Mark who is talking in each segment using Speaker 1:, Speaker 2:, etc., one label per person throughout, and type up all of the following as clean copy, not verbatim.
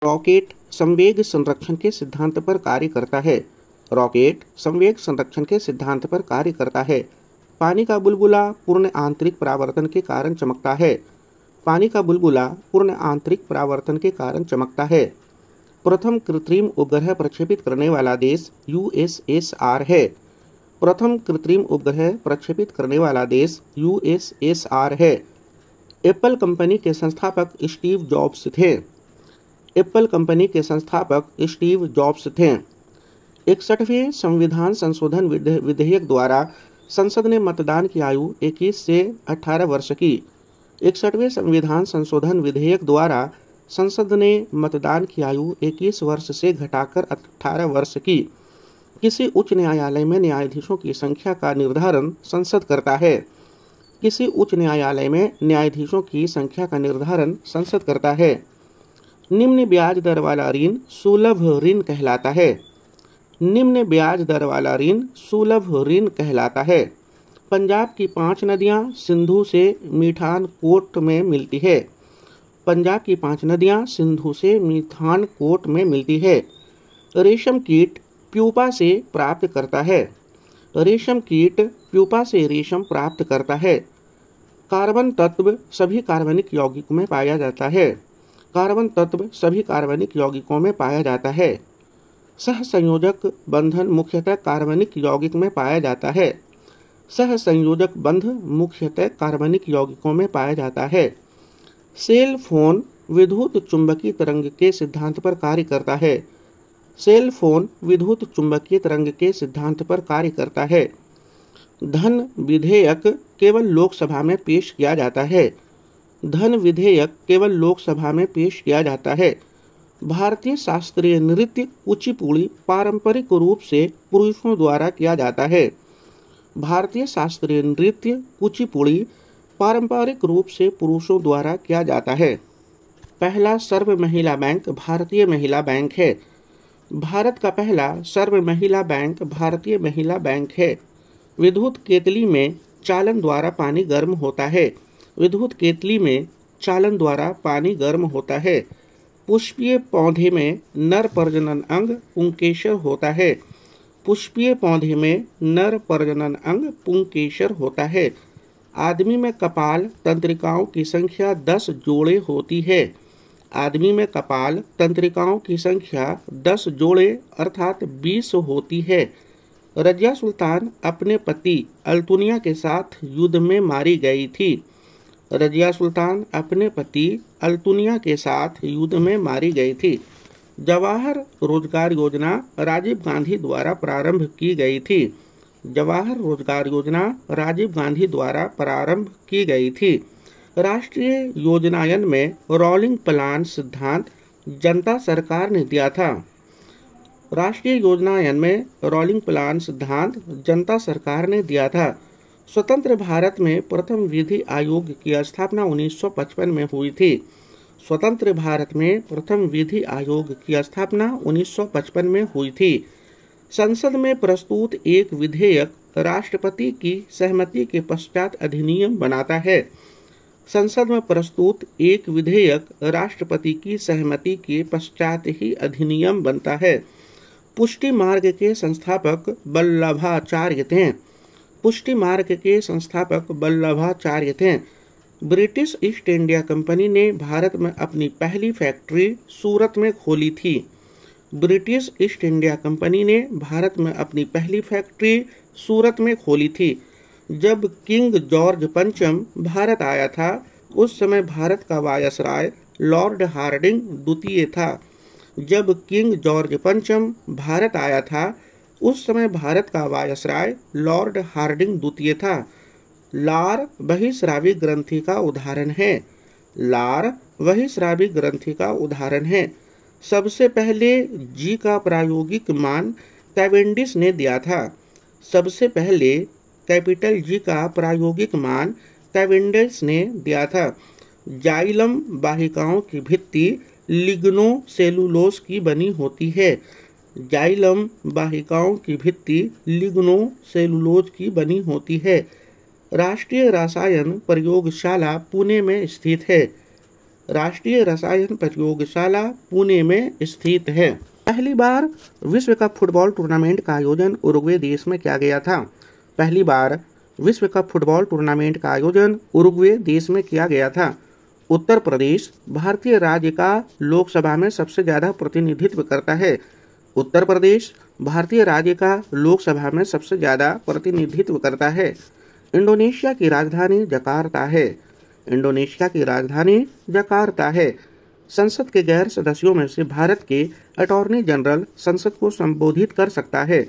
Speaker 1: Rocket संवेग संरक्षण के सिद्धांत पर कार्य करता है। रॉकेट संवेग संरक्षण के सिद्धांत पर कार्य करता है। पानी का बुलबुला पूर्ण आंतरिक परावर्तन के कारण चमकता है। पानी का बुलबुला पूर्ण आंतरिक परावर्तन के कारण चमकता है। प्रथम कृत्रिम उपग्रह प्रक्षेपित करने वाला देश यूएसएसआर है। प्रथम कृत्रिम उपग्रह प्रक्षेपित करने वाला देश यूएसएसआर है। एप्पल कंपनी के संस्थापक स्टीव जॉब्स थे। एप्पल कंपनी के संस्थापक स्टीव जॉब्स थे। 61वें संविधान संशोधन विधेयक द्वारा संसद ने मतदान की आयु 21 से 18 वर्ष की। 61वें संविधान संशोधन विधेयक द्वारा संसद ने मतदान की आयु 21 वर्ष से घटाकर 18 वर्ष की। किसी उच्च न्यायालय में न्यायाधीशों की संख्या का निर्धारण संसद करता है। किसी उच्च न्यायालय में न्यायाधीशों की संख्या का निर्धारण संसद करता है। निम्न ब्याज दर वाला ऋण सुलभ ऋण कहलाता है। निम्न ब्याज दर वाला ऋण सुलभ ऋण कहलाता है। पंजाब की 5 नदियां सिंधु से मिठानकोट में मिलती है। पंजाब की 5 नदियां सिंधु से मिठानकोट में मिलती है। रेशम कीट प्यूपा से प्राप्त करता है। रेशम कीट प्यूपा से रेशम प्राप्त करता है। कार्बन तत्व सभी कार्बनिक यौगिकों में पाया जाता है। कार्बन तत्व सभी कार्बनिक यौगिकों में पाया जाता है। सहसंयोजक बंधन मुख्यतः कार्बनिक यौगिक में पाया जाता है। सहसंयोजक बंध मुख्यतः कार्बनिक यौगिकों में पाया जाता है। सेल फोन विद्युत चुंबकीय तरंग के सिद्धांत पर कार्य करता है। सेल फोन विद्युत चुंबकीय तरंग के सिद्धांत पर कार्य करता है। धन विधेयक केवल लोकसभा में पेश किया जाता है। धन विधेयक केवल लोकसभा में पेश किया जाता है। भारतीय शास्त्रीय नृत्य कुचिपुड़ी पारंपरिक रूप से पुरुषों द्वारा किया जाता है। भारतीय शास्त्रीय नृत्य कुचिपुड़ी पारंपरिक रूप से पुरुषों द्वारा किया जाता है। पहला सर्व महिला बैंक भारतीय महिला बैंक है। भारत का पहला सर्व महिला बैंक भारतीय महिला बैंक है। विद्युत केतली में चालन द्वारा पानी गर्म होता है। विद्युत केतली में चालन द्वारा पानी गर्म होता है। पुष्पीय पौधे में नर प्रजनन अंग पुंकेसर होता है। पुष्पीय पौधे में नर प्रजनन अंग पुंकेसर होता है। आदमी में कपाल तंत्रिकाओं की संख्या 10 जोड़े होती है। आदमी में कपाल तंत्रिकाओं की संख्या 10 जोड़े अर्थात 20 होती है। रजिया सुल्तान अपने पति अल्तुनिया के साथ युद्ध में मारी गई थी। रजिया सुल्तान अपने पति अल्तुनिया के साथ युद्ध में मारी गई थी। जवाहर रोजगार योजना राजीव गांधी द्वारा प्रारंभ की गई थी। जवाहर रोजगार योजना राजीव गांधी द्वारा प्रारंभ की गई थी। राष्ट्रीय योजनायन में रोलिंग प्लान सिद्धांत जनता सरकार ने दिया था। राष्ट्रीय योजनायन में रोलिंग प्लान सिद्धांत जनता सरकार ने दिया था। स्वतंत्र भारत में प्रथम विधि आयोग की स्थापना 1955 में हुई थी। स्वतंत्र भारत में प्रथम विधि आयोग की स्थापना 1955 में हुई थी। संसद में प्रस्तुत एक विधेयक राष्ट्रपति की सहमति के पश्चात अधिनियम बनाता है। संसद में प्रस्तुत एक विधेयक राष्ट्रपति की सहमति के पश्चात ही अधिनियम बनता है। पुष्टि मार्ग के संस्थापक वल्लभाचार्य थे। पुष्टि मार्ग के संस्थापक वल्लभाचार्य थे। ब्रिटिश ईस्ट इंडिया कंपनी ने भारत में अपनी पहली फैक्ट्री सूरत में खोली थी। ब्रिटिश ईस्ट इंडिया कंपनी ने भारत में अपनी पहली फैक्ट्री सूरत में खोली थी। जब किंग जॉर्ज पंचम भारत आया था उस समय भारत का वायसराय लॉर्ड हार्डिंग द्वितीय था। जब किंग जॉर्ज पंचम भारत आया था उस समय भारत का वायसराय लॉर्ड हार्डिंग द्वितीय था। लार बहिस्रावी ग्रंथि का उदाहरण है। लार बहिस्रावी ग्रंथि का उदाहरण है। सबसे पहले जी का प्रायोगिक मान कैवेंडिश ने दिया था। सबसे पहले कैपिटल जी का प्रायोगिक मान कैवेंडिश ने दिया था। जाइलम वाहिकाओं की भित्ति लिग्नो सेलुलोज की बनी होती है। जाइलम वाहिकाओं की भित्ति लिग्नो सेलुलोज की बनी होती है। राष्ट्रीय रसायन प्रयोगशाला पुणे में स्थित है। राष्ट्रीय रसायन प्रयोगशाला पुणे में स्थित है। पहली बार विश्व कप फुटबॉल टूर्नामेंट का आयोजन उरुग्वे देश में किया गया था। पहली बार विश्व कप फुटबॉल टूर्नामेंट का आयोजन उरुग्वे देश में किया गया था। उत्तर प्रदेश भारतीय राज्य का लोकसभा में सबसे ज्यादा प्रतिनिधित्व करता है। उत्तर प्रदेश भारतीय राज्य का लोकसभा में सबसे ज्यादा प्रतिनिधित्व करता है। इंडोनेशिया की राजधानी जकार्ता है। इंडोनेशिया की राजधानी जकार्ता है। संसद के गैर सदस्यों में से भारत के अटॉर्नी जनरल संसद को संबोधित कर सकता है।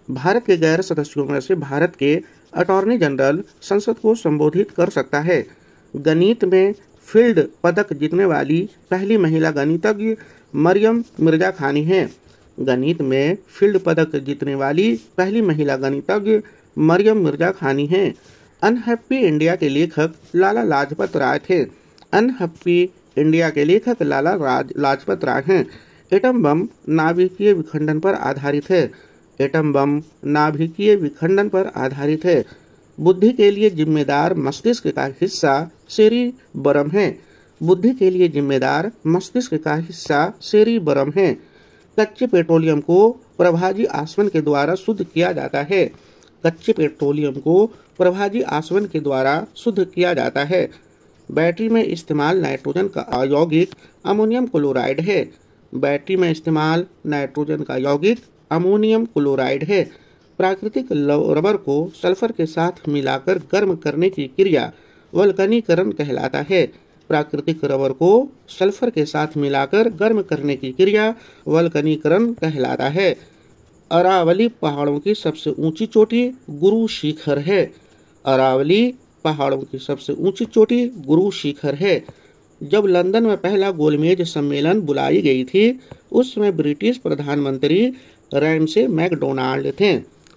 Speaker 1: भारत के गैर सदस्यों में से भारत के अटॉर्नी जनरल संसद को संबोधित कर सकता है। गणित में फील्ड पदक जीतने वाली पहली महिला गणितज्ञ मरियम मिर्जा खानी है। गणित में फील्ड पदक जीतने वाली पहली महिला गणितज्ञ मरियम मिर्जा खानी है। अनहैप्पी इंडिया के लेखक लाला लाजपत राय थे। अनहैप्पी इंडिया के लेखक लाला लाजपत राय हैं। एटम बम नाभिकीय विखंडन पर आधारित है। एटम बम नाभिकीय विखंडन पर आधारित है। बुद्धि के लिए जिम्मेदार मस्तिष्क का हिस्सा सेरिबरम है। बुद्धि के लिए जिम्मेदार मस्तिष्क का हिस्सा सेरिबरम है। कच्चे पेट्रोलियम को प्रभाजी आसवन के द्वारा शुद्ध किया जाता है। कच्चे पेट्रोलियम को प्रभाजी आसवन के द्वारा शुद्ध किया जाता है। बैटरी में इस्तेमाल नाइट्रोजन का यौगिक अमोनियम क्लोराइड है। बैटरी में इस्तेमाल नाइट्रोजन का यौगिक अमोनियम क्लोराइड है। प्राकृतिक रबर को सल्फर के साथ मिलाकर गर्म करने की क्रिया वल्कनीकरण कहलाता है। प्राकृतिक रबर को सल्फर के साथ मिलाकर गर्म करने की क्रिया वल्कनीकरण कहलाता है। अरावली पहाड़ों की सबसे ऊंची चोटी गुरु शिखर है। अरावली पहाड़ों की सबसे ऊंची चोटी गुरु शिखर है। जब लंदन में पहला गोलमेज सम्मेलन बुलाई गई थी उस समय ब्रिटिश प्रधानमंत्री रैमसे मैकडोनाल्ड थे।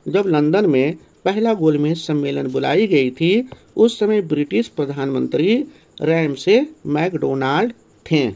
Speaker 1: जब लंदन में पहला गोलमेज सम्मेलन बुलाई गई थी उस समय ब्रिटिश प्रधानमंत्री रैमसे मैकडोनाल्ड थे।